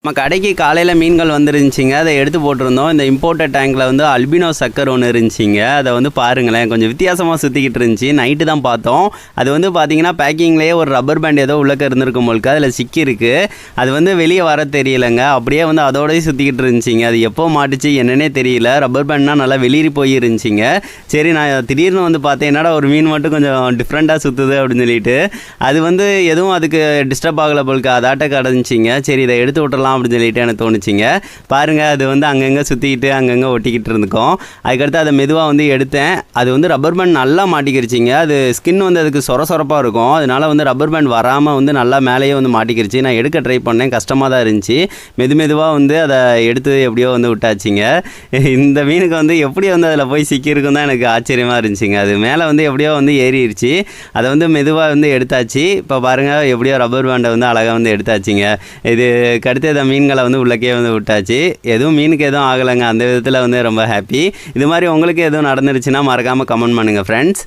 நம்ம கடைக்கு காலையில் மீன்கள் வந்துருந்துச்சிங்க. அதை எடுத்து போட்டிருந்தோம். இந்த இம்போர்ட்டட் டேங்கில் வந்து அல்பினோ சக்கர் ஒன்று இருந்துச்சிங்க. அதை வந்து பாருங்களேன், கொஞ்சம் வித்தியாசமாக சுற்றிக்கிட்டு இருந்துச்சு. நைட்டு தான் பார்த்தோம். அது வந்து பார்த்தீங்கன்னா பேக்கிங்லேயே ஒரு ரப்பர் பேண்ட் ஏதோ உள்ளக்க இருந்திருக்கும் போலுக்கு அதில் சிக்கியிருக்கு. அது வந்து வெளியே வர தெரியலைங்க. அப்படியே வந்து அதோடய சுற்றிக்கிட்டு இருந்துச்சிங்க. அது எப்போ மாட்டுச்சு என்னன்னே தெரியல. ரப்பர் பேண்ட்னால் நல்லா வெளியேறி போய் இருந்துச்சிங்க. சரி, நான் திடீர்னு வந்து பார்த்தேன், என்னடா ஒரு மீன் மட்டும் கொஞ்சம் டிஃப்ரெண்ட்டாக சுற்றுது அப்படின்னு சொல்லிட்டு. அது வந்து எதுவும் அதுக்கு டிஸ்டர்ப் ஆகலை போலுக்கு அதாட்ட கிடந்துச்சிங்க. சரி, இதை எடுத்து விட்டுறலாம் அப்படின்னு சொல்லிட்டு எனக்கு தோணுச்சிங்க. பாருங்கள், அது வந்து அங்கங்கே சுற்றிக்கிட்டு அங்கங்கே ஒட்டிக்கிட்டு இருந்துக்கும். அதுக்கடுத்து அதை மெதுவாக வந்து எடுத்தேன். அது வந்து ரப்பர் பேண்ட் நல்லா மாட்டிக்கிருச்சிங்க. அது ஸ்கின் வந்து அதுக்கு சொரப்பாக இருக்கும். அதனால் வந்து ரப்பர் பேண்ட் வராமல் வந்து நல்லா மேலேயே வந்து மாட்டிக்கிருச்சு. நான் எடுக்க ட்ரை பண்ணேன், கஷ்டமாக தான் இருந்துச்சு. மெதுவாக வந்து அதை எடுத்து எப்படியோ வந்து விட்டாச்சிங்க. இந்த மீனுக்கு வந்து எப்படி வந்து அதில் போய் சிக்கியிருக்கும் தான் எனக்கு ஆச்சரியமாக இருந்துச்சுங்க. அது மேலே வந்து எப்படியோ வந்து ஏறிடுச்சு. அதை வந்து மெதுவாக வந்து எடுத்தாச்சு. இப்போ பாருங்கள், எப்படியோ ரப்பர் பேண்டை வந்து அழகாக வந்து எடுத்தாச்சுங்க. இது கடுத்து மீன்களை வந்து உள்ளக்கே வந்து விட்டாச்சு. எதுவும் மீனுக்கு எதுவும் ஆகலைங்க. அந்த விதத்தில் வந்து ரொம்ப ஹாப்பி. இது மாதிரி உங்களுக்கு எதுவும் நடந்துருச்சுன்னா மறக்காமல் கமெண்ட் பண்ணுங்கள் ஃப்ரெண்ட்ஸ்.